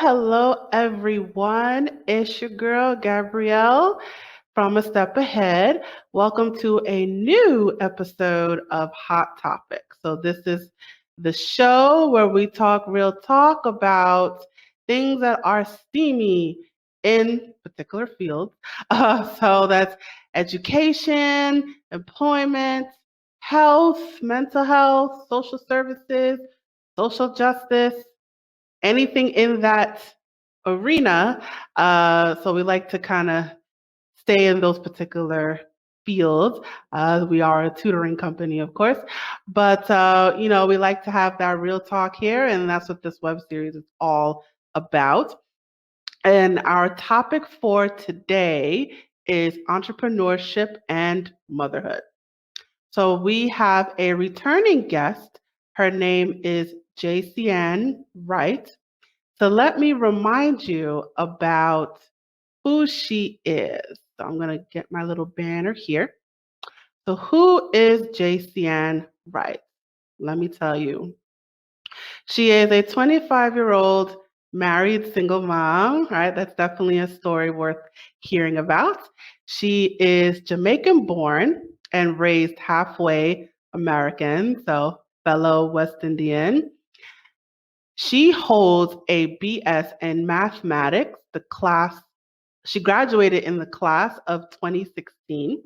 hello, everyone. It's your girl, Gabrielle from A Step Ahead. Welcome to a new episode of Hot Topics. So, this is the show where we talk real talk about things that are steamy in particular fields. So, that's education, employment, health, mental health, social services, social justice, anything in that arena. So we like to kind of stay in those particular fields. We are a tutoring company, of course, but we like to have that real talk here, and that's what this web series is all about. And our topic for today is entrepreneurship and motherhood. So we have a returning guest. Her name is Jaciann Wright. So let me remind you about who she is. So I'm going to get my little banner here. So who is Jaciann Wright? Let me tell you. She is a 25-year-old married single mom, right? That's definitely a story worth hearing about. She is Jamaican born and raised halfway American, so fellow West Indian. She holds a BS in mathematics. She graduated in the class of 2016.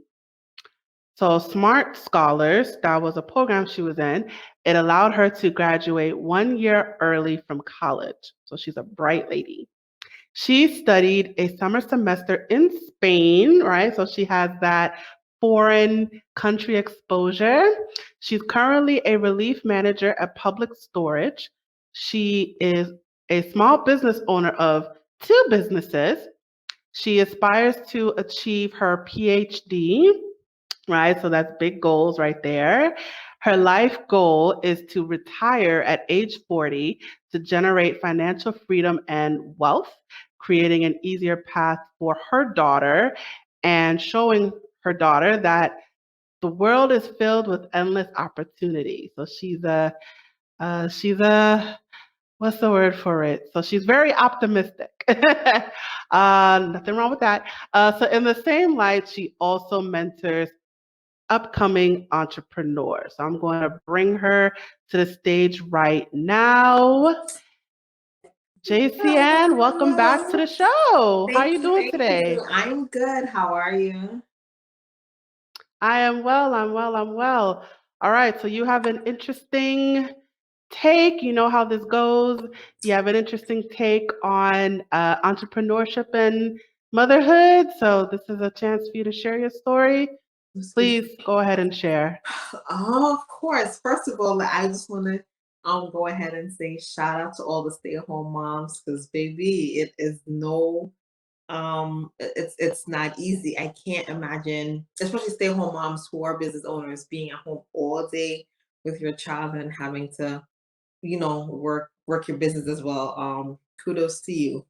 So Smart Scholars, that was a program she was in. It allowed her to graduate 1 year early from college. So she's a bright lady. She studied a summer semester in Spain, right? So she has that foreign country exposure. She's currently a relief manager at Public Storage. She is a small business owner of two businesses. She aspires to achieve her PhD, right? So that's big goals right there. Her life goal is to retire at age 40 to generate financial freedom and wealth, creating an easier path for her daughter and showing her daughter that the world is filled with endless opportunity. So she's a what's the word for it? So she's very optimistic. Nothing wrong with that. So in the same light, she also mentors upcoming entrepreneur. So I'm going to bring her to the stage right now. JCN, welcome back to Hello. the show. How are Thank you you. doing Thank you. today? I'm good. How are you? I am well, I'm well. All right, so you have an interesting take. You know how this goes. You have an interesting take on entrepreneurship and motherhood. So this is a chance for you to share your story. Excuse Please go ahead and share. Oh, of course. First of all, I just want to go ahead and say shout out to all the stay-at-home moms because baby, it is no it's not easy. I can't imagine, especially stay-at-home moms who are business owners, being at home all day with your child and having to, work your business as well. Kudos to you.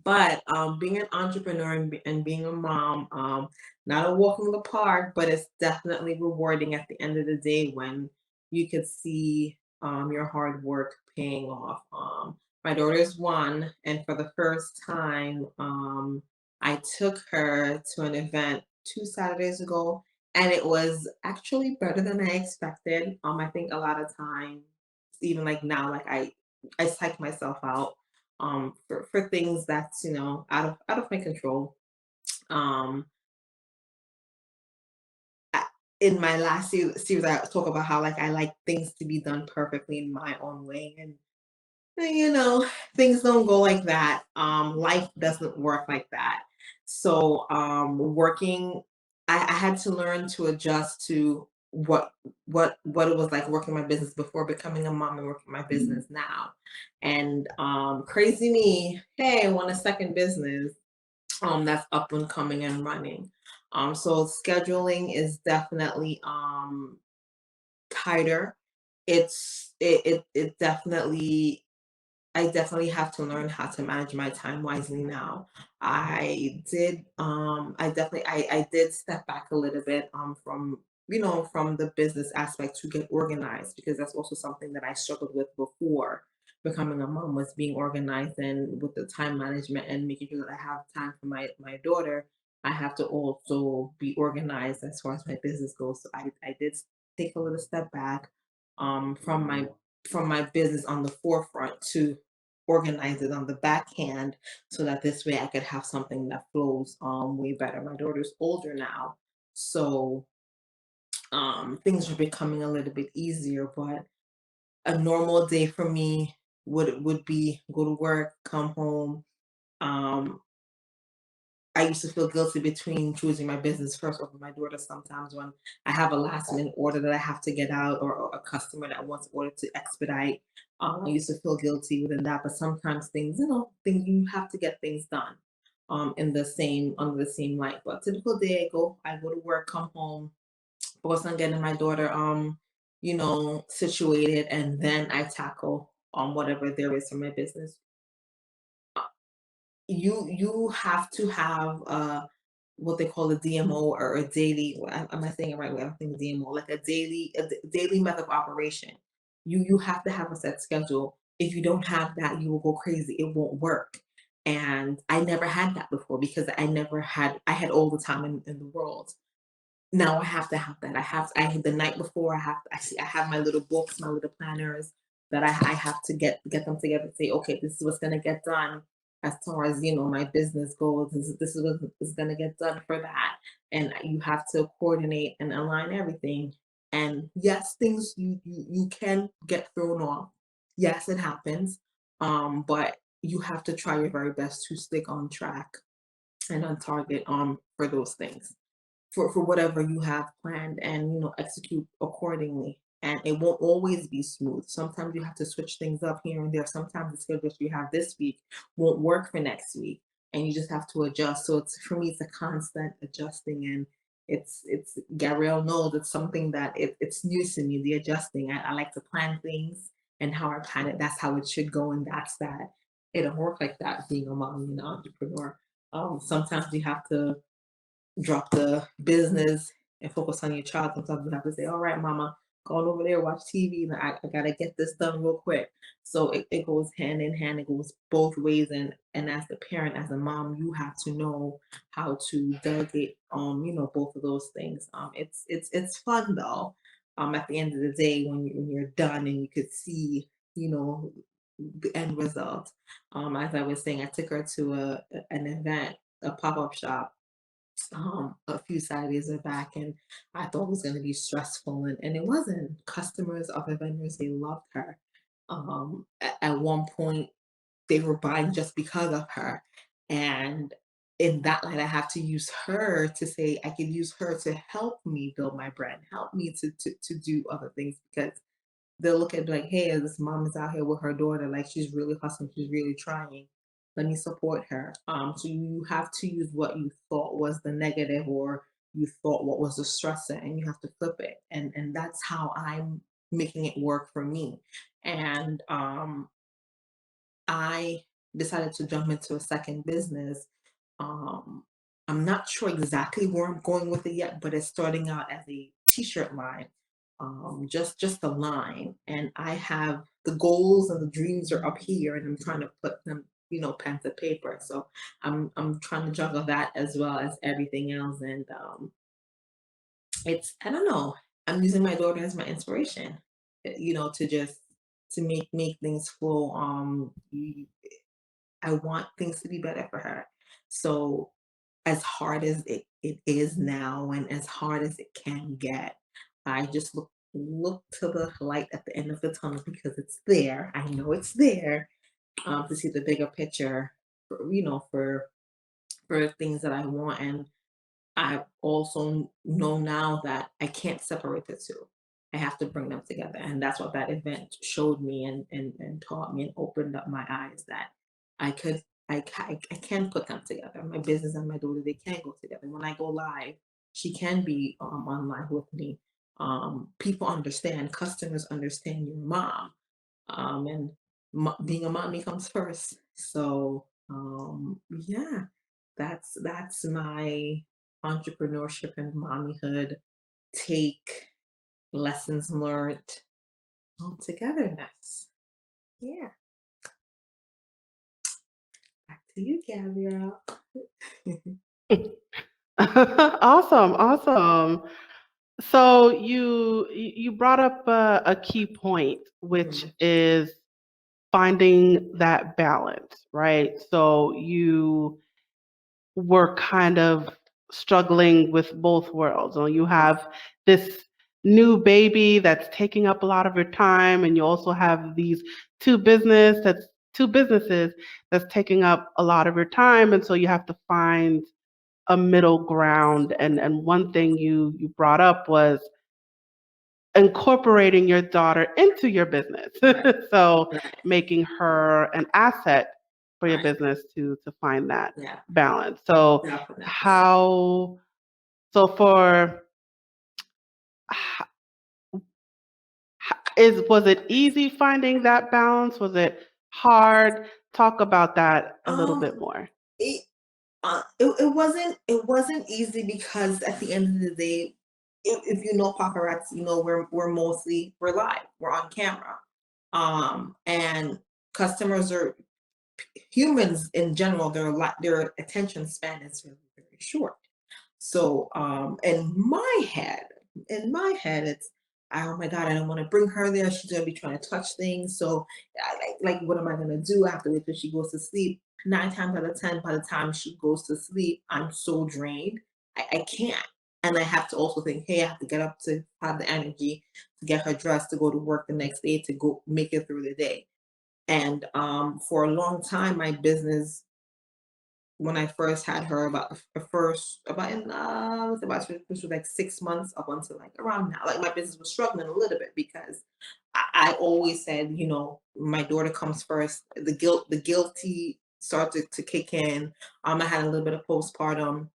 But being an entrepreneur and being a mom, not a walk in the park, but it's definitely rewarding at the end of the day when you could see your hard work paying off. My daughter's one, and for the first time, I took her to an event 2 Saturdays ago, and it was actually better than I expected. I think a lot of times, even like now, like I psych myself out for things that's out of my control. Um, I- in my last series, I talk about how like I like things to be done perfectly in my own way, and things don't go like that. Life doesn't work like that. So working, I had to learn to adjust to what it was like working my business before becoming a mom and working my business now. And crazy me, hey, I want a second business that's up and coming and running. So scheduling is definitely tighter. It definitely, I definitely have to learn how to manage my time wisely now. I did step back a little bit from the business aspect to get organized because that's also something that I struggled with before. becoming a mom was being organized and with the time management and making sure that I have time for my daughter. I have to also be organized as far as my business goes. So I did take a little step back from my business on the forefront to organize it on the backhand so that this way I could have something that flows way better. My daughter's older now, so things are becoming a little bit easier, but a normal day for me would be go to work, come home. Um, I used to feel guilty between choosing my business first over my daughter sometimes when I have a last minute order that I have to get out or a customer that wants order to expedite. I used to feel guilty within that, but sometimes things, things you have to get things done in the same under the same light. But typical day I go to work, come home, focus on getting my daughter situated, and then I tackle whatever there is for my business. You have to have what they call a DMO or a daily. Am I saying it right? I don't think DMO, like a daily method of operation. You have to have a set schedule. If you don't have that, you will go crazy. It won't work. And I never had that before because I had all the time in the world. Now I have to have that. I had the night before, I have my little books, my little planners that I have to get them together and say, okay, this is what's gonna get done as far as my business goes. This is what is gonna get done for that. And you have to coordinate and align everything. And yes, things you can get thrown off. Yes, it happens. But you have to try your very best to stick on track and on target for those things for whatever you have planned and execute accordingly. And it won't always be smooth. Sometimes you have to switch things up here and there. Sometimes the schedules you have this week won't work for next week, and you just have to adjust. So it's for me, it's a constant adjusting, and it's Gabrielle knows it's something that it's new to me. The adjusting, I like to plan things and how I plan it. That's how it should go, and that's that. It don't work like that being a mom, entrepreneur. Sometimes you have to drop the business and focus on your child. Sometimes you have to say, all right, mama, go on over there, watch TV. And I gotta get this done real quick. So it goes hand in hand, it goes both ways. And as the parent, as a mom, you have to know how to delegate both of those things. It's fun though. At the end of the day when you're done and you could see, you know, the end result. As I was saying, I took her to an event, a pop-up shop a few Saturdays back, and I thought it was going to be stressful, and it wasn't. Customers, other vendors, they loved her. At one point, they were buying just because of her, and in that light, I have to use her to say I can use her to help me build my brand, help me to do other things because they'll look at like, hey, this mom is out here with her daughter, like she's really hustling, she's really trying. Let me support her. So you have to use what you thought was the negative or you thought what was the stressor, and you have to flip it. And that's how I'm making it work for me. And I decided to jump into a second business. Um, I'm not sure exactly where I'm going with it yet, but it's starting out as a t-shirt line, just a line. And I have the goals and the dreams are up here, and I'm trying to put them, pen to paper. So I'm trying to juggle that as well as everything else. And it's I don't know. I'm using my daughter as my inspiration, to just to make things flow. I want things to be better for her. So as hard as it is now and as hard as it can get, I just look to the light at the end of the tunnel because it's there. I know it's there to see the bigger picture for things that I want. And I also know now that I can't separate the two. I have to bring them together. And that's what that event showed me and taught me and opened up my eyes that I could, I can put them together. My business and my daughter, they can go together. When I go live, she can be online with me. People understand, customers understand your mom. And being a mommy comes first. So, yeah, that's my entrepreneurship and mommyhood take, lessons learned, togetherness. Yeah. to you, Gabrielle. Awesome, awesome. So you brought up a key point, which Mhm. is finding that balance, right? So you were kind of struggling with both worlds. So you Yes, have this new baby that's taking up a lot of your time, and you also have these two businesses that's taking up a lot of your time, and so you have to find a middle ground. And one thing you brought up was incorporating your daughter into your business. right, So right, making her an asset for your right. business to find that Yeah, balance. So definitely. how so for h- is was it easy finding that balance? Was it hard? Talk about that a little Um, bit more. it it wasn't easy because at the end of the day, if you know paparazzi, you know we're live, we're on camera, and customers are humans in general. Their attention span is very very short. So, in my head, it's, oh my God, I don't want to bring her there. She's gonna be trying to touch things. So, what am I gonna do? I have to wait till she goes to sleep. 9 times out of 10, by the time she goes to sleep, I'm so drained. I can't. And I have to also think, hey, I have to get up to have the energy to get her dressed to go to work the next day to go make it through the day. And for a long time, my business when I first had her about the first about in was about this was like 6 months up until like around now. Like my business was struggling a little bit because I always said, my daughter comes first. The guilty started to kick in. I had a little bit of postpartum,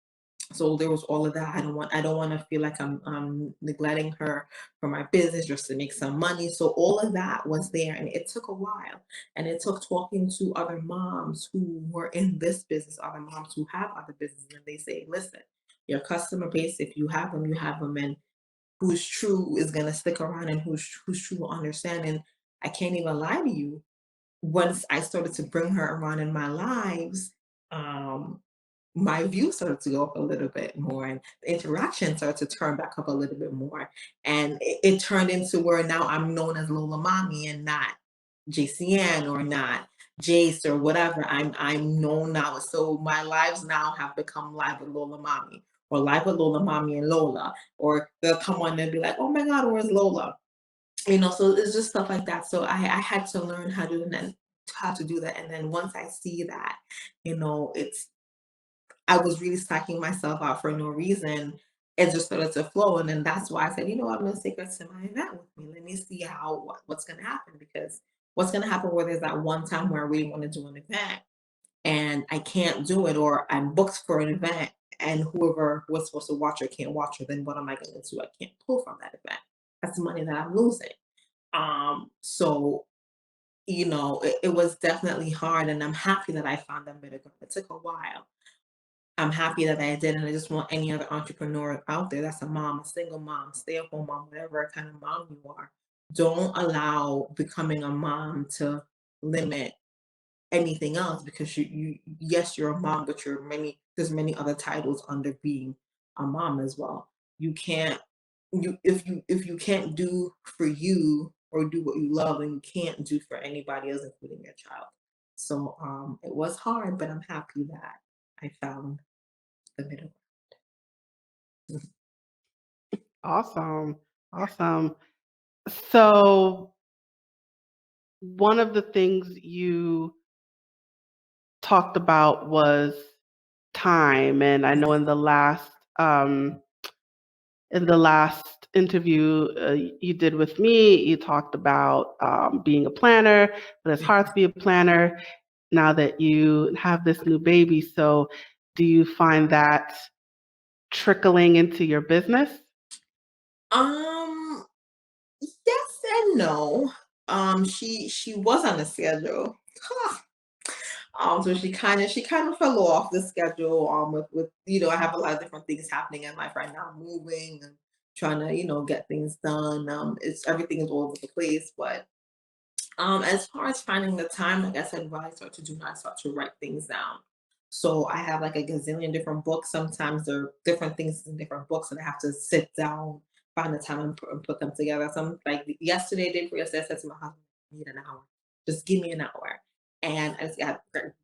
so there was all of that. I don't want to feel like I'm neglecting her for my business just to make some money. So all of that was there, and it took a while, and it took talking to other moms who were in this business, other moms who have other businesses, and they say, listen, your customer base, if you have them, you have them, and who's true is gonna stick around, and who's true will understand. And I can't even lie to you. Once I started to bring her around in my lives, um, my view started to go up a little bit more, and the interaction started to turn back up a little bit more. And it turned into where now I'm known as Lola Mommy and not Jaciann or not Jace or whatever. I'm known now. So my lives now have become Live with Lola Mommy or Live with Lola Mommy and Lola. Or they'll come on and be like, oh my God, where's Lola? So it's just stuff like that. So I had to learn how to do that. And then once I see that, it's I was really psyching myself out for no reason. It just started to flow. And then that's why I said, you know what, I'm gonna take her to my event with me. Let me see what's gonna happen, because what's gonna happen where there's that one time where I really want to do an event and I can't do it, or I'm booked for an event and whoever was supposed to watch her can't watch her, then what am I gonna do? I can't pull from that event. That's money that I'm losing. So it was definitely hard, and I'm happy that I found that middle ground. It took a while. I'm happy that I did, and I just want any other entrepreneur out there that's a mom, a single mom, stay-at-home mom, whatever kind of mom you are. Don't allow becoming a mom to limit anything else, because you yes, you're a mom, but there's many other titles under being a mom as well. You can't you if you can't do for you or do what you love, then you can't do for anybody else, including your child. So it was hard, but I'm happy that I found the middle. Awesome. Awesome. So one of the things you talked about was time. And I know um, in the last interview you did with me, you talked about being a planner, but it's hard to be a planner now that you have this new baby. So do you find that trickling into your business? Um, yes and no. She was on the schedule. So she kind of fell off the schedule. With I have a lot of different things happening in life right now, moving and trying to get things done. It's everything is all over the place, but As far as finding the time, like I said, what I start to do now, I start to write things down. So I have like a gazillion different books. Sometimes there are different things in different books, and I have to sit down, find the time, and put them together. Some like yesterday, day before yesterday, I said to my husband, "I need an hour. Just give me an hour." And I just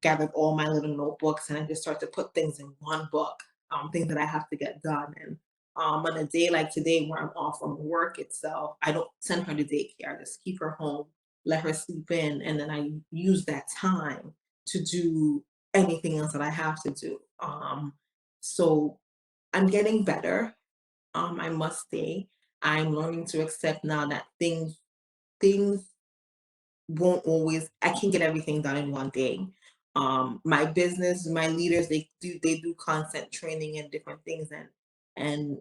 gathered all my little notebooks, and I just start to put things in one book, things that I have to get done. And on a day like today, where I'm off from work itself, I don't send her to daycare. I just keep her home, let her sleep in, and then I use that time to do anything else that I have to do. So I'm getting better. I must say, I'm learning to accept now that things won't always. I can't get everything done in one day. My business, my leaders, they do constant training and different things, and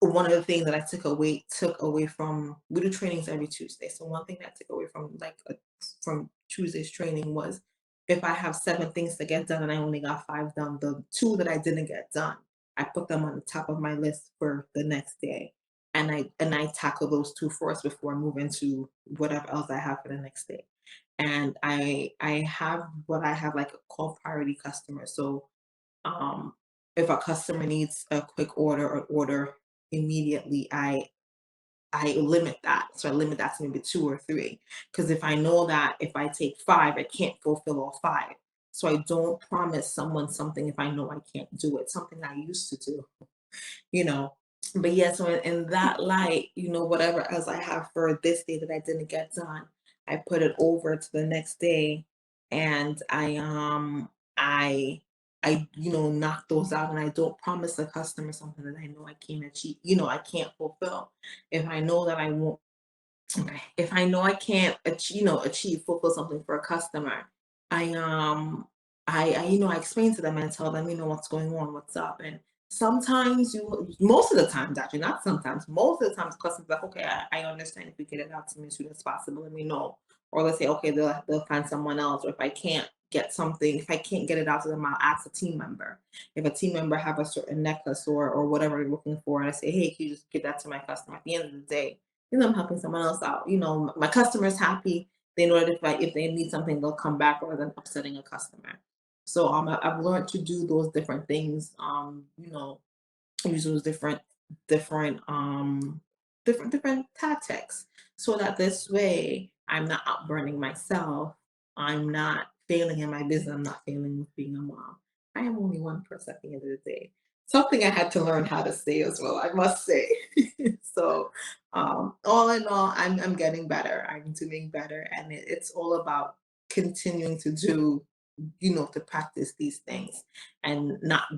one of the things that I took away from, we do trainings every Tuesday. So one thing that I took away from from Tuesday's training was, if I have 7 things to get done and I only got 5 done, the two that I didn't get done, I put them on the top of my list for the next day. And I tackle those two first before I move into whatever else I have for the next day. And I have what I have like called priority customers. So um, if a customer needs a quick order or order immediately, I limit that. So I limit that to maybe 2 or 3. Because if I know that if I take 5, I can't fulfill all 5. So I don't promise someone something if I know I can't do it. Something I used to do, you know. But yeah, so in that light, whatever else I have for this day that I didn't get done, I put it over to the next day, and I knock those out, and I don't promise the customer something that I know I can't achieve, I can't fulfill. If I know that I won't Okay. If I know I can't fulfill something for a customer, I I explain to them and tell them, what's going on, what's up. And sometimes most of the times, actually, not sometimes, most of the times, the customer's like, okay, I understand, if you get it out to me as soon as possible, let me know. Or let's say, okay, they'll find someone else. Or if I can't get it out to them, I'll ask a team member. If a team member have a certain necklace or whatever they're looking for, and I say, hey, can you just give that to my customer? At the end of the day, I'm helping someone else out. My customer's happy. They know that if they need something, they'll come back rather than upsetting a customer. So I've learned to do those different things. Use those different tactics, so that this way I'm not outburning myself. I'm not failing in my business. I'm not failing with being a mom. I am only one person at the end of the day. Something I had to learn how to say as well, I must say. So all in all, I'm getting better. I'm doing better, and it's all about continuing to do, to practice these things, and not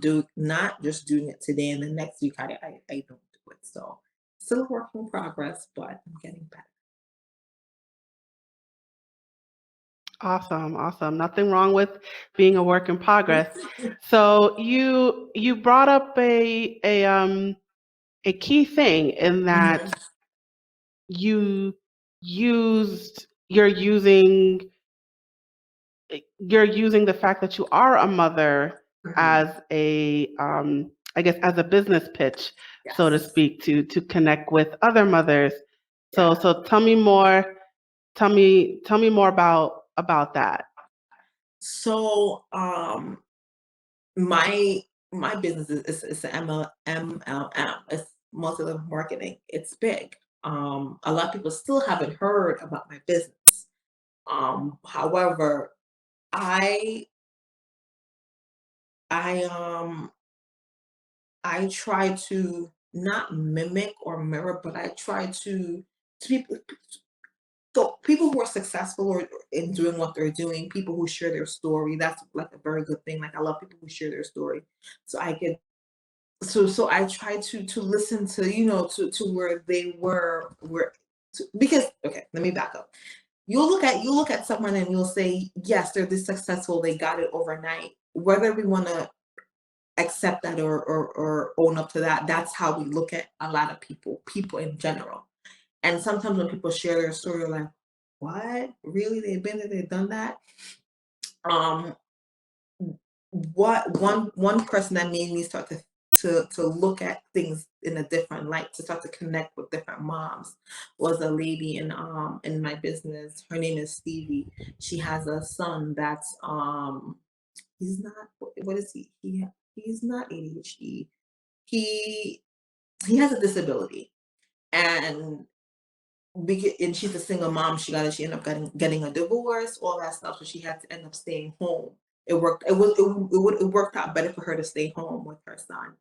just doing it today and the next week I don't do it. So still a work in progress, but I'm getting Awesome, awesome. Nothing wrong with being a work in progress. better. So you brought up a key thing in that Mhm, you used you're using you're using the fact that you are a mother mhm. as a I guess as a business pitch, so to Yes. speak, to connect with other mothers. Yeah. So tell me more. Tell me more about that. So my my business is an MLM. It's multi-level marketing. It's big. A lot of people still haven't heard about my business. However, I I I try to not mimic or mirror, but I try to people who are successful or in doing what they're doing, people who share their story. That's like a very good thing. Like, I love people who share their story. So I get so I try to listen to, to where they because, okay, let me back up. You look at someone and you'll say, yes, they're this successful, they got it overnight. Whether we want to accept that or own up to that, that's how we look at a lot of people in general. And sometimes when people share their story, you're like, what? Really? They've been there, they've done that? Um, what one person that made me start to to look at things in a different light, to start to connect with different moms, was a lady in my business. Her name is Stevie. She has a son that's he's not, what is he? He's not ADHD. He he has a disability. And and she's a single mom. She ended up getting a divorce, all that stuff. So she had to end up staying home. It worked out better for her to stay home with her son.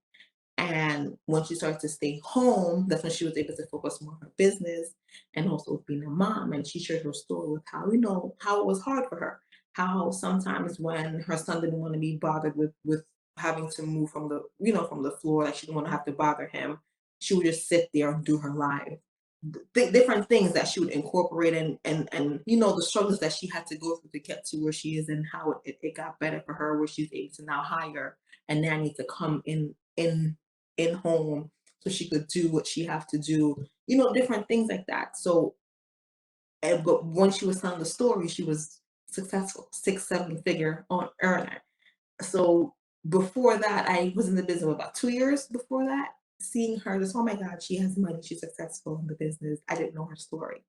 And when she started to stay home, that's when she was able to focus more on her business and also being a mom. And she shared her story with how, how it was hard for her. How sometimes when her son didn't want to be bothered with having to move from from the floor, like she didn't want to have to bother him, she would just sit there and do her life. Different things that she would incorporate and the struggles that she had to go through to get to where she is, and how it got better for her, where she's able to now hire a nanny to come in home so she could do what she have to do, different things like that. So, but when she was telling the story, she was successful, 6 7 figure on earner. So before that, I was in the business about 2 years before that. Seeing her, just, oh my God, she has money, she's successful in the business. I didn't know her story.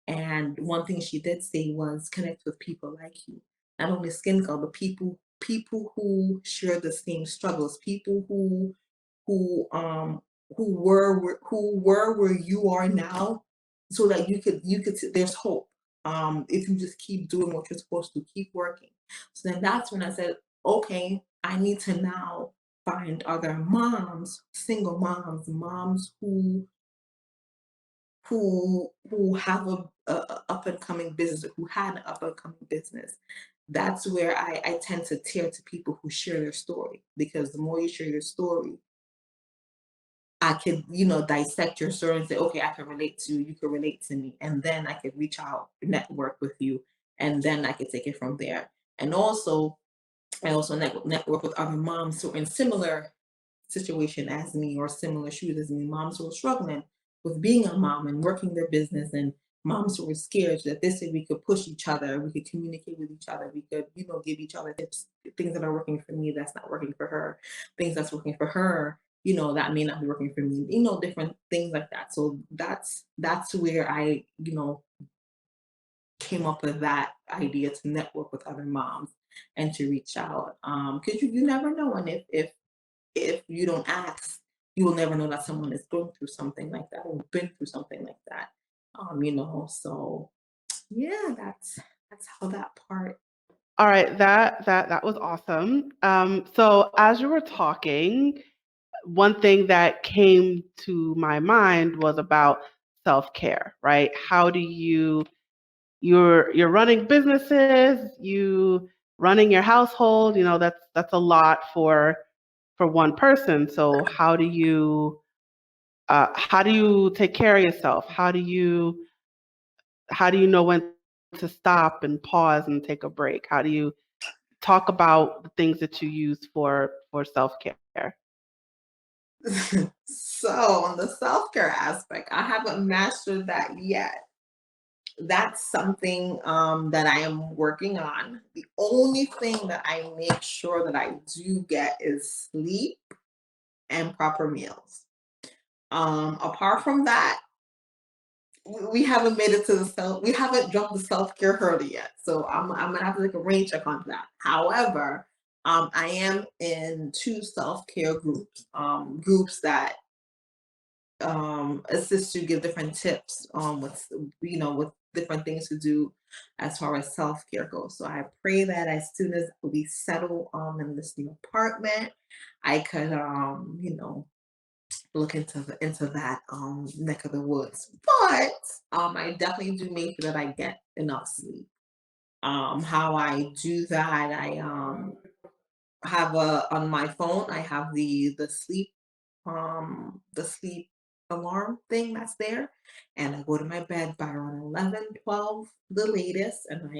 And one thing she did say was connect with people like you, not only skin color, but people who share the same struggles, people who um who were where you are now, so that you could there's hope, if you just keep doing what you're supposed to, keep working. So then that's when I said, okay, I need to now find other moms, single moms, moms who have a up and coming business, or who had an up and coming business. That's where I tend to tear to people who share their story, because the more you share your story, I could, dissect your story and say, okay, I can relate to you, you can relate to me. And then I could reach out, network with you, and then I could take it from there. And also, I also network with other moms who are in similar situation as me, or similar shoes as me, moms who are struggling with being a mom and working their business, and moms who were scared, that this way we could push each other, we could communicate with each other, we could, give each other tips, things that are working for me that's not working for her, things that's working for her, that may not be working for me, different things like that. So that's where I, came up with that idea to network with other moms and to reach out. Because you never know, and if you don't ask, you will never know that someone is going through something like that, or been through something like that. So yeah, that's how that part. All right, that was awesome. So as you were talking, one thing that came to my mind was about self-care, right? How do you're running businesses, you running your household, that's a lot for one person. So how do you take care of yourself? How do you know when to stop and pause and take a break? How do you talk about the things that you use for self-care? So on the self-care aspect, I haven't mastered that yet. That's something that I am working on. The only thing that I make sure that I do get is sleep and proper meals. Apart from that, we haven't made it to we haven't jumped the self-care hurdle yet. So I'm gonna have to take a rain check on that. However, I am in two self-care groups that assist you, give different tips with different things to do as far as self-care goes. So I pray that as soon as we settle in this new apartment, I could look into that neck of the woods. But I definitely do make sure that I get enough sleep. How I do that, I have on my phone, I have the sleep alarm thing that's there, and I go to my bed by around 11, 12, the latest, and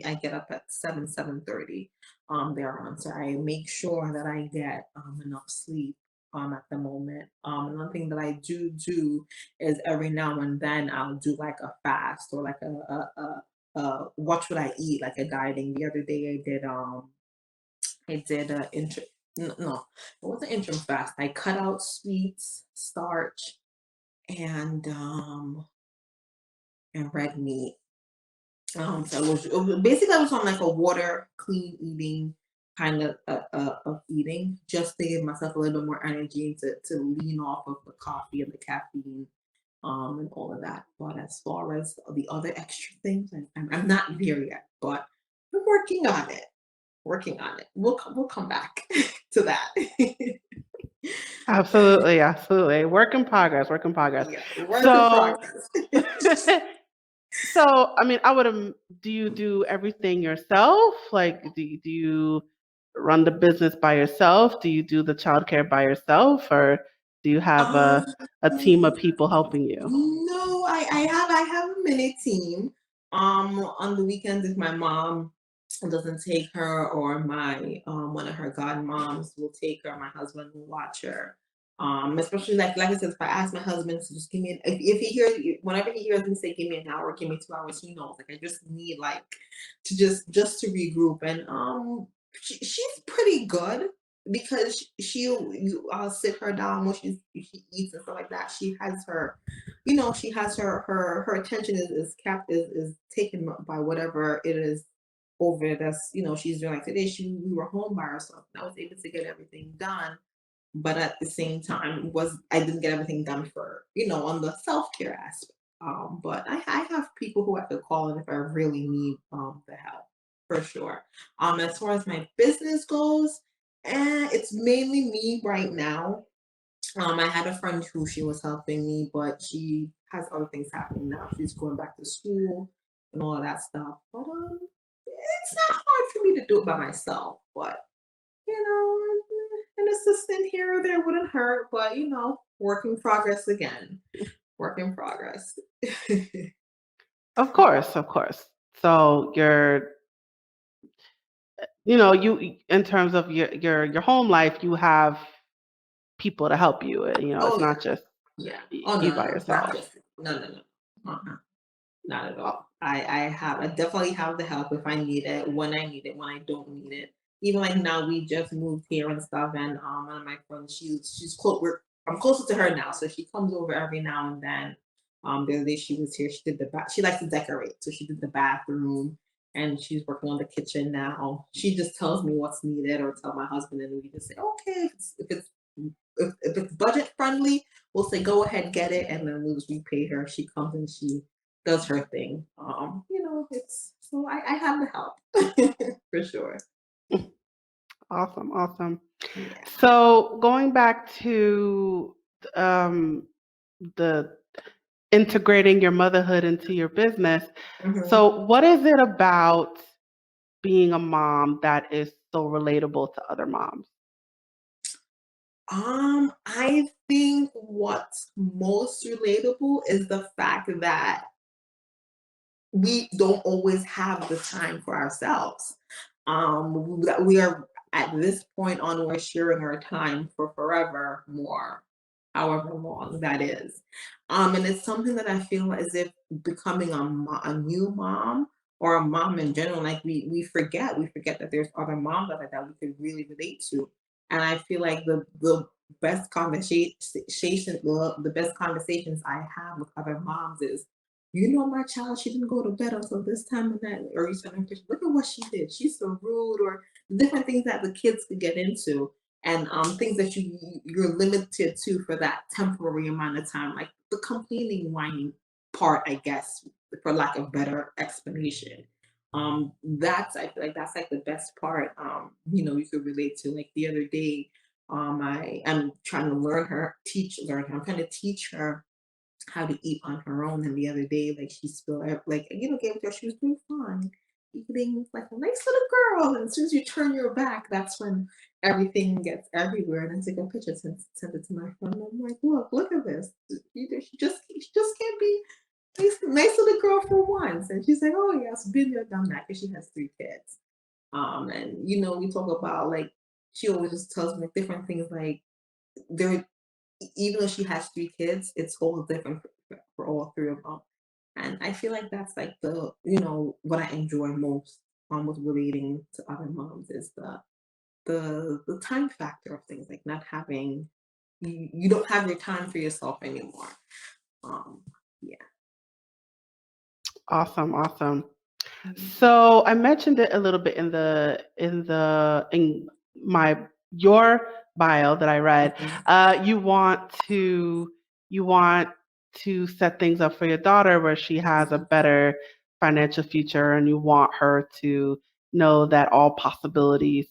I get up at 7:30 thereon. So I make sure that I get enough sleep at the moment. Another thing that I do is every now and then I'll do like a fast, or like watch what I eat, like a dieting. The other day I did No, it wasn't interim fast. I cut out sweets, starch, and red meat. So basically I was on like a water, clean eating kind of of eating, just to give myself a little bit more energy and to lean off of the coffee and the caffeine, and all of that. But as far as the other extra things, I'm not there yet, but I'm working on it. Working on it. We'll come back to that. Absolutely, absolutely. Work in progress, work in progress. Yeah, work in So, progress. so I mean, I would. Do you do everything yourself? Like, do you run the business by yourself? Do you do the childcare by yourself, or do you have Um, a team of people helping you? no, I have a mini team. On the weekends, if my mom doesn't take her, or my one of her godmoms will take her, my husband will watch her. Especially like I said, if I ask my husband to just give me if he hears whenever he hears me say give me an hour, give me 2 hours, he knows like I just need like to just to regroup. And she's pretty good because I'll sit her down when she eats and stuff like that. She has her, she has her attention is kept is taken by whatever it is over that's she's doing. Like today, we were home by ourselves, and I was able to get everything done. But at the same time, was I didn't get everything done for on the self care aspect. But I have people who I could call in if I really need the help, for sure. As far as my business goes, it's mainly me right now. I had a friend who she was helping me, but she has other things happening now. She's going back to school and all of that stuff. But it's not hard for me to do it by myself. But an assistant here or there wouldn't hurt. But work in progress again. Work in progress. Of course, of course. So you in terms of your home life, you have people to help you. It's Oh yeah, not just yeah. Oh you no, by no, it's not yourself. just no, no, no. Not at all. I definitely have the help if I need it, when I don't need it. Even like now we just moved here and stuff, and one of my friends, she's close. I'm closer to her now, so she comes over every now and then. The other day she was here. She did the bath. She likes to decorate, so she did the bathroom, and she's working on the kitchen now. She just tells me what's needed, or tell my husband, and we just say, okay, if it's budget friendly, we'll say go ahead, get it, and then we'll just repay her. She comes and she does her thing. It's so I have the help for sure. Awesome, awesome. Yeah. So going back to um, the integrating your motherhood into your business. Mhm. So what is it about being a mom that is so relatable to other moms? I think what's most relatable is the fact that we don't always have the time for ourselves. That we are at this point on, we're sharing our time for forever more, however long that is. And it's something that I feel as if becoming a new mom or a mom in general, like we forget that there's other moms out there that we could really relate to. And I feel like the best the best conversations I have with other moms is, my child, she didn't go to bed until this time of night. Or you send her a picture, look at what she did. She's so rude, or different things that the kids could get into. And things that you're limited to for that temporary amount of time, like the complaining, whining part, I guess, for lack of better explanation. That's I feel like that's like the best part. You could relate to. Like the other day, I'm trying to learn her. I'm trying to teach her how to eat on her own. And the other day, like she spilled like Gabrielle, she was doing fine, eating like a nice little girl. And as soon as you turn your back, that's when everything gets everywhere. And I took a picture, sent it to my friend. And I'm like, look at this. She just can't be nice little girl for once. And she's like, oh yes, been there, done that, because she has 3 kids. And we talk about like she always just tells me different things like there even though she has 3 kids, it's all different for all 3 of them. And I feel like that's like what I enjoy most with relating to other moms is the the time factor of things, like not having you don't have your time for yourself anymore. Um, yeah. Awesome, awesome. Mhm. So I mentioned it a little bit in my your bio that I read. Mhm. You want to set things up for your daughter where she has a Mhm. better financial future, and you want her to know that all possibilities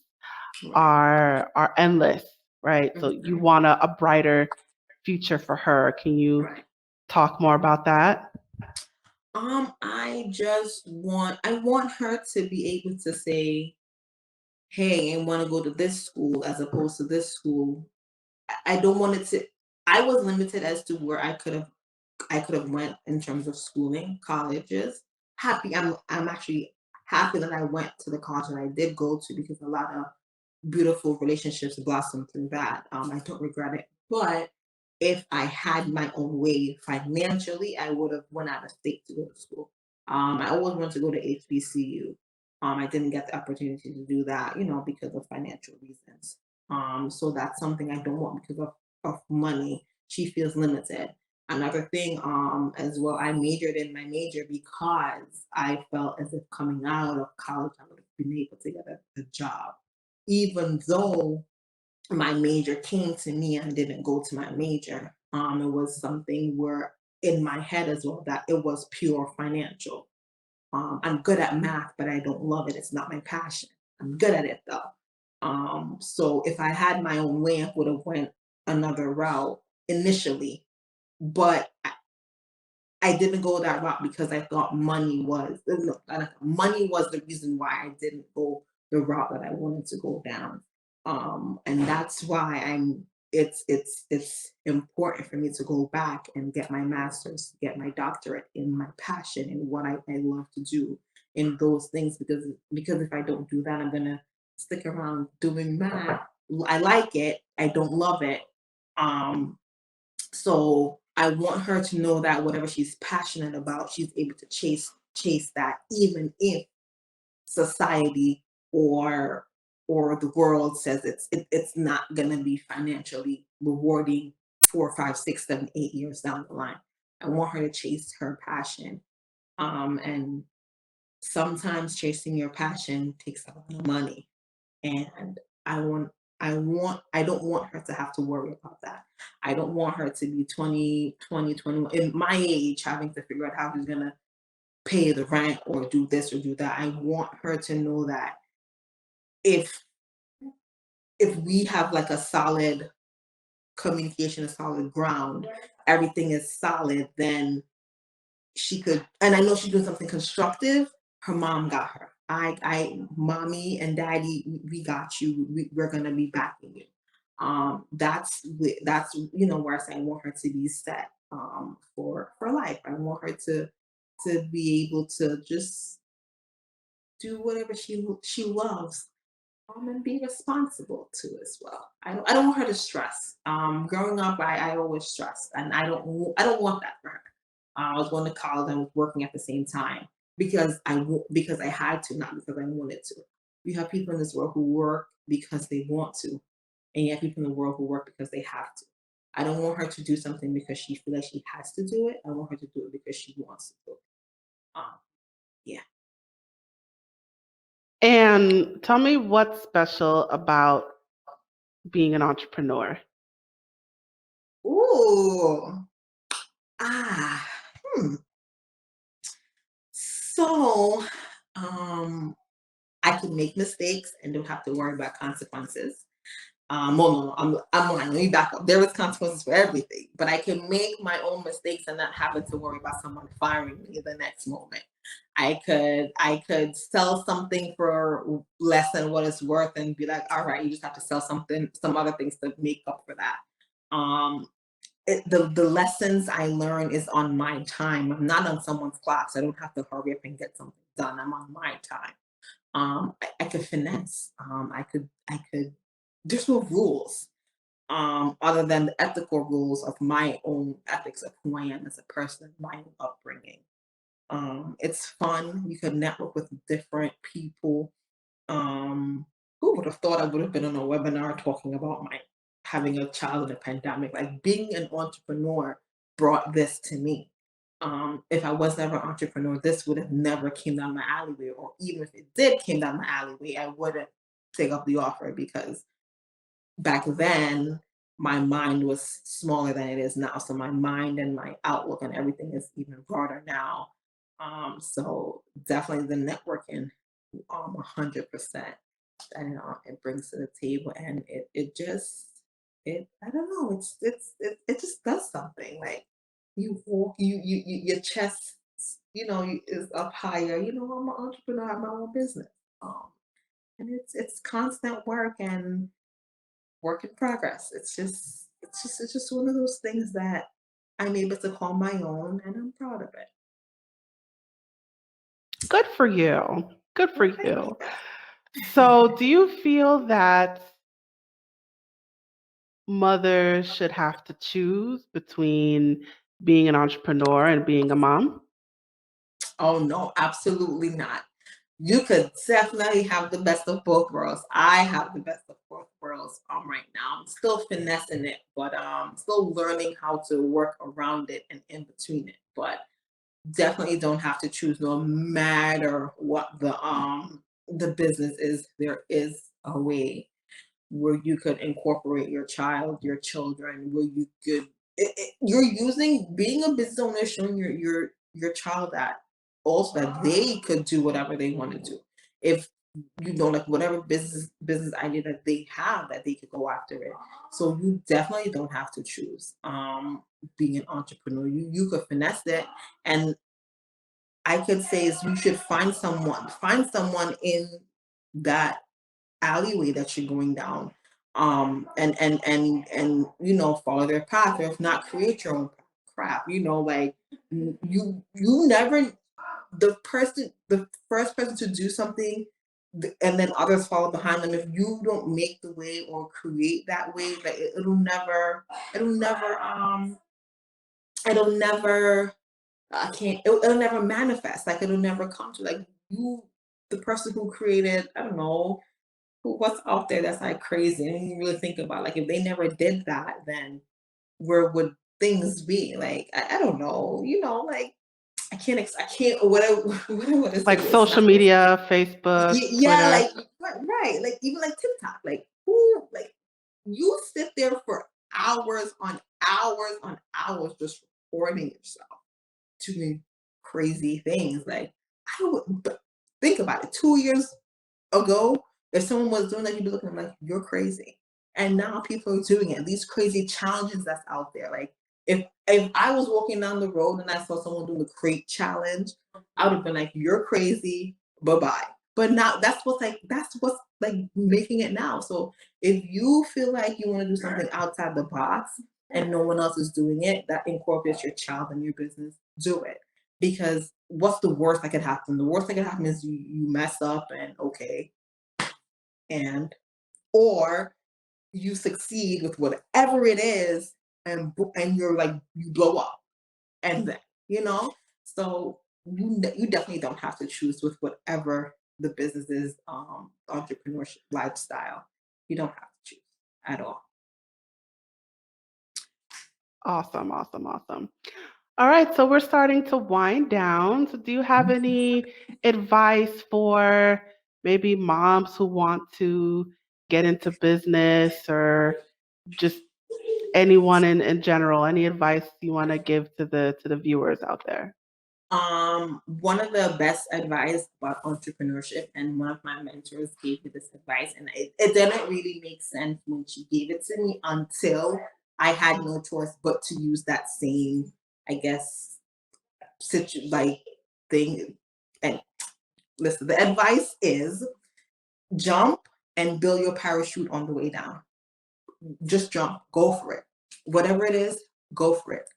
Right. are endless, right? So you Mhm. want a brighter future for her. Can you Right. talk more about that? I want her to be able to say, "Hey, I want to go to this school as opposed to this school." I don't want it to. I was limited as to where I could have went in terms of schooling, colleges. I'm actually happy that I went to the college that I did go to because a lot of beautiful relationships blossomed through that. I don't regret it. But if I had my own way financially, I would have went out of state to go to school. I always wanted to go to HBCU. I didn't get the opportunity to do that, because of financial reasons. So that's something I don't want because of money. She feels limited. Another thing, as well, I majored in my major because I felt as if coming out of college, I would have been able to get a job, even though my major came to me and didn't go to my major. It was something where in my head as well that it was pure financial. I'm good at math, but I don't love it. It's not my passion. I'm good at it though. So if I had my own way, I would have went another route initially, but I didn't go that route because I thought money was no, money was the reason why I didn't go the route that I wanted to go down. And that's why it's important for me to go back and get my master's, get my doctorate in my passion and what I love to do in those things because if I don't do that, I'm gonna stick around doing that. I like it, I don't love it. Um, so I want her to know that whatever she's passionate about, she's able to chase that, even if society or the world says it's not going to be financially rewarding 4, 5, 6, 7, 8 years down the line. I want her to chase her passion. And sometimes chasing your passion takes a lot of money, and I want I don't want her to have to worry about that. I don't want her to be 20, 20, 21 in my age having to figure out how she's gonna pay the rent or do this or do that. I want her to know that if we have like a solid communication, a solid ground, everything is solid, then she could, and I know she's doing something constructive. Her mom got her. Mommy and daddy, we got you. We're gonna be backing you. That's where I say I want her to be set for life. I want her to be able to just do whatever she loves, and be responsible too as well. I don't want her to stress. Growing up, I always stressed, and I don't want that for her. I was going to college and was working at the same time because I had to, not because I wanted to. We have people in this world who work because they want to, and yet people in the world who work because they have to. I don't want her to do something because she feels like she has to do it. I want her to do it because she wants to do it. Um, yeah. And tell me what's special about being an entrepreneur. Ooh. Ah. Hmm. So, um, I can make mistakes and don't have to worry about consequences. Well, no, I'm lying. Let me back up. There is consequences for everything, but I can make my own mistakes and not having to worry about someone firing me the next moment. I could sell something for less than what it's worth and be like, all right, you just have to sell some other things to make up for that. Um, the lessons I learn is on my time. I'm not on someone's clock, so I don't have to hurry up and get something done. I'm on my time. I could finesse. I could. There's no rules other than the ethical rules of my own ethics of who I am as a person, my own upbringing. It's fun. You can network with different people. Um, who would have thought I would have been on a webinar talking about my having a child in a pandemic? Like being an entrepreneur brought this to me. If I was never an entrepreneur, this would have never came down my alleyway, or even if it did came down my alleyway, I wouldn't take up the offer because back then my mind was smaller than it is now. So my mind and my outlook and everything is even broader now. So definitely the networking, 100% and it brings to the table, and it just it I don't know, it just does something. Like you walk, your chest, is up higher. I'm an entrepreneur, I have my own business. Um, and it's constant work and work in progress. It's just one of those things that I'm able to call my own, and I'm proud of it. Good for you. Good for Well, thank you. you. So, do you feel that mothers should have to choose between being an entrepreneur and being a mom? Oh no, absolutely not. You could definitely have the best of both worlds. I have the best of both worlds right now. I'm still finessing it, but still learning how to work around it and in between it. But definitely don't have to choose no matter what the business is. There is a way where you could incorporate your child, your children, where you could you're using being a business owner, showing your child that also that they could do whatever they want to do. If like whatever business idea that they have, that they could go after it. So you definitely don't have to choose being an entrepreneur. You could finesse it, and I could say is you should find someone in that alleyway that you're going down, and follow their path, or if not, create your own crap. Like you never the first person to do something, and then others follow behind them. If you don't make the way or create that way, that it'll never I can't it'll never manifest. Like it'll never come to like you the person who created, I don't know, what's out there that's like crazy. And you really think about, like, if they never did that, then where would things be? Like I don't know, like I can't what I what I want to say Like is social not media, Facebook, yeah, Twitter? like right, like even like TikTok, like who like you sit there for hours on hours just recording yourself doing crazy things. Like I would, but think about it. 2 years ago, if someone was doing that, you'd be looking at them like, you're crazy. And now people are doing it. These crazy challenges that's out there. Like if I was walking down the road and I saw someone doing the crate challenge, I would have been like, you're crazy, bye-bye. But now that's what's like making it now. So if you feel like you want to do something outside the box and no one else is doing it, that incorporates your child in your business, do it. Because what's the worst that could happen? The worst that could happen is you mess up, and okay, and or you succeed with whatever it is, and you're like you blow up, and then so you definitely don't have to choose with whatever the business is, entrepreneurship lifestyle. You don't have to choose at all. Awesome, awesome, awesome. All right, so we're starting to wind down. So, do you have any advice for maybe moms who want to get into business, or just anyone in general? Any advice you want to give to the viewers out there? One of the best advice about entrepreneurship, and one of my mentors gave me this advice, and it didn't really make sense when she gave it to me until I had no choice but to use that same, I guess, like thing. And listen, the advice is jump and build your parachute on the way down. Just jump, go for it. Whatever it is, go for it.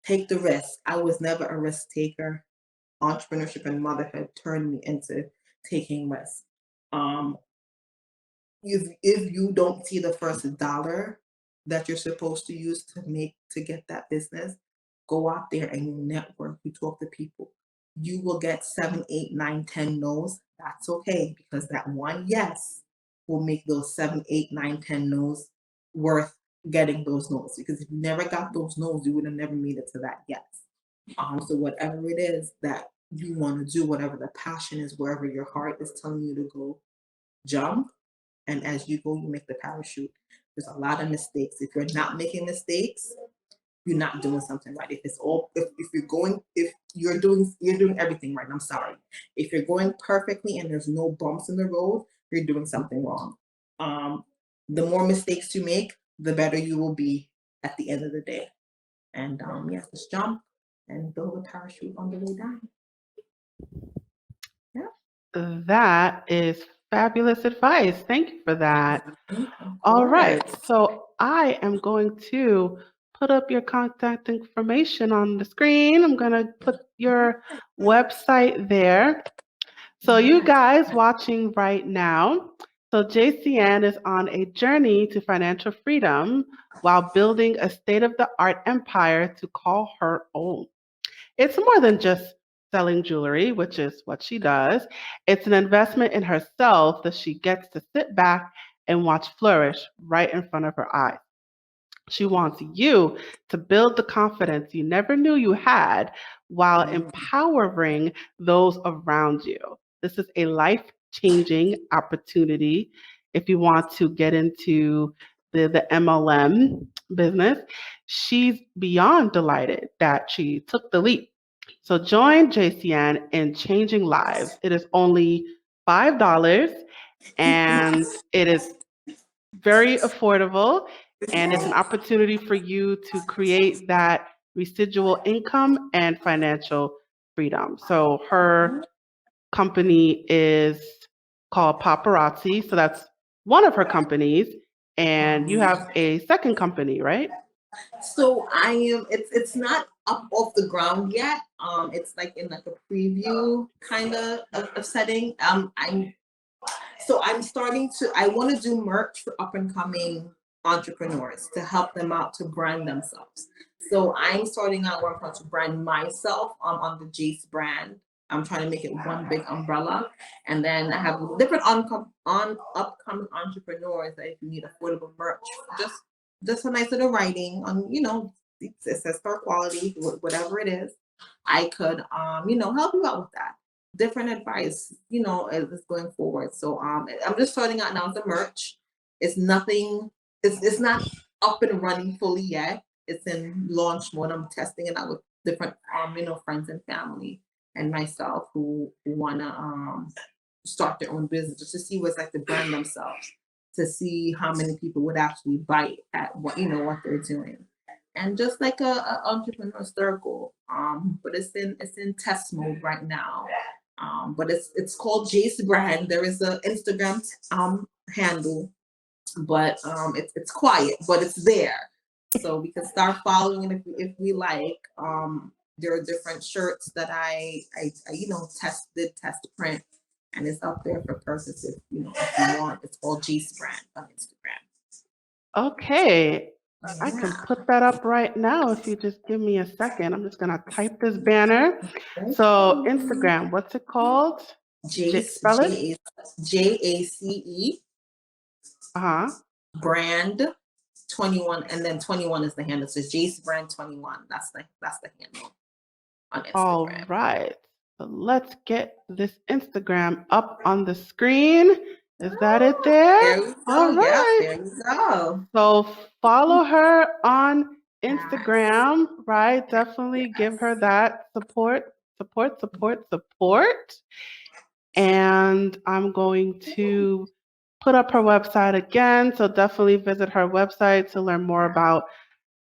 Take the risk. I was never a risk taker. Entrepreneurship and motherhood turned me into taking risks. Um, if you don't see the first dollar that you're supposed to use to get that business, go out there and you network. You talk to people. You will get 7, 8, 9, 10 no's. That's okay, because that one yes will make those 7, 8, 9, 10 no's worth getting those no's. Because if you never got those no's, you would have never made it to that yes. So whatever it is that you want to do, whatever the passion is, wherever your heart is telling you to go, jump. And as you go, you make the parachute. There's a lot of mistakes. If you're not making mistakes, you're not doing something right. If you're doing everything right. I'm sorry. If you're going perfectly and there's no bumps in the road, you're doing something wrong. The more mistakes you make, the better you will be at the end of the day. And yeah, just jump and build a parachute on the way down. Yeah. That is fabulous advice. Thank you for that. Of All right. course. So I am going to put up your contact information on the screen. I'm going to put your website there. So you Yes. guys watching right now, so Jaciann is on a journey to financial freedom while building a state-of-the-art empire to call her own. It's more than just selling jewelry, which is what she does. It's an investment in herself that she gets to sit back and watch flourish right in front of her eyes. She wants you to build the confidence you never knew you had while empowering those around you. This is a life changing opportunity if you want to get into the MLM business. She's beyond delighted that she took the leap. So join JCN in changing lives. It is only $5 and it is very affordable, and it's an opportunity for you to create that residual income and financial freedom. So her company is called Paparazzi. So that's one of her companies. And you have a second company, right? So I am. It's not up off the ground yet. It's like in like a preview kind of setting. I'm starting to, I want to do merch for up and coming entrepreneurs to help them out to brand themselves. So I'm starting out working on to brand myself on the Jace brand. I'm trying to make it one big umbrella. And then I have different on upcoming entrepreneurs that if you need affordable merch, just a nice little writing on, it says store quality, whatever it is, I could help you out with that different advice, as going forward. So I'm just starting out now with the merch. It's nothing, it's not up and running fully yet. It's in launch mode. I'm testing it out with different friends and family and myself who wanna start their own business just to see what's like to brand themselves, to see how many people would actually bite at what they're doing. And just like a entrepreneur circle. But it's in test mode right now. But it's called Jace Brand. There is a Instagram handle, but it's quiet, but it's there. So we can start following it if we like. There are different shirts that I test print, and it's up there for purchase if you want. It's called Jace Brand on Instagram. Okay. I can Yeah. put that up right now if you just give me a second. I'm just going to type this banner. So, Instagram, what's it called? Jace, Spell it. Jace Uh-huh. brand 21, and then 21 is the handle. So Jace brand 21. That's the handle on All Instagram. right. So let's get this Instagram up on the screen. Is that it there? There we go. All Yep, right. there you go. So follow her on Instagram, right? Definitely give her that support. And I'm going to put up her website again. So definitely visit her website to learn more about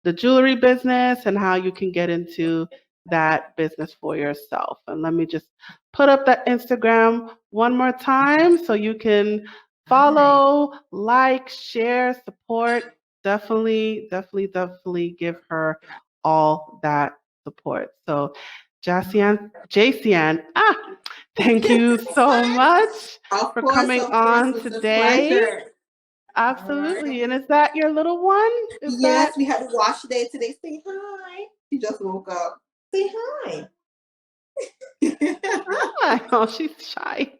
the jewelry business and how you can get into that business for yourself. And let me just put up that Instagram one more time so you can follow, like, share, support. Definitely give her all that support. So Jaciann, thank you so much for coming Of course, on it's a today. pleasure. All Absolutely. right. And is that your little one? Is Yes, we had a wash day today. Say hi. She just woke up. Say hi. I know she's shy.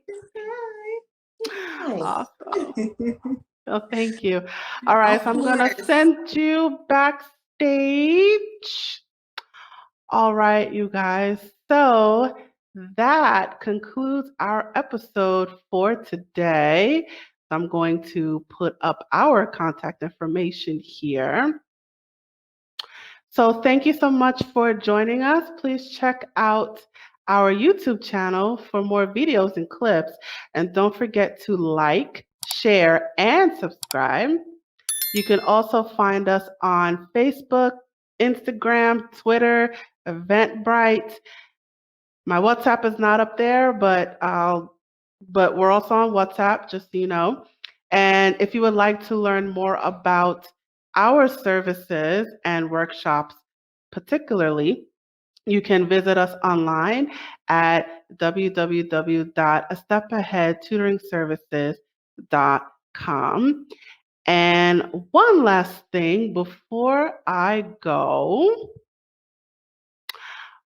Hi. Nice. Awesome. Well, thank you. All right, Of so I'm going to course. send you backstage. All right, you guys. So that concludes our episode for today. I'm going to put up our contact information here. So thank you so much for joining us. Please check out our YouTube channel for more videos and clips. And don't forget to like, share, and subscribe. You can also find us on Facebook, Instagram, Twitter, Eventbrite. My WhatsApp is not up there, but we're also on WhatsApp, just so you know. And if you would like to learn more about our services and workshops, particularly, you can visit us online at www.astepaheadtutoringservices.com. And one last thing before I go,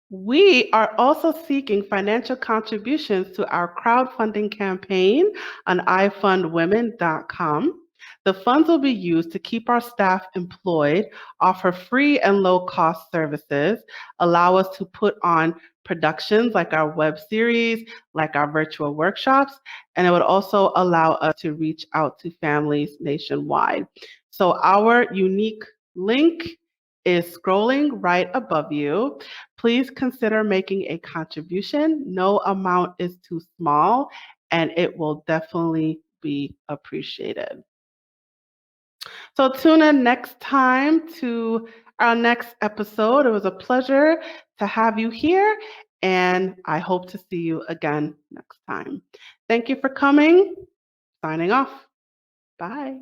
we are also seeking financial contributions to our crowdfunding campaign on ifundwomen.com. The funds will be used to keep our staff employed, offer free and low-cost services, allow us to put on productions like our web series, like our virtual workshops, and it would also allow us to reach out to families nationwide. So our unique link is scrolling right above you. Please consider making a contribution. No amount is too small, and it will definitely be appreciated. So tune in next time to our next episode. It was a pleasure to have you here, and I hope to see you again next time. Thank you for coming. Signing off. Bye.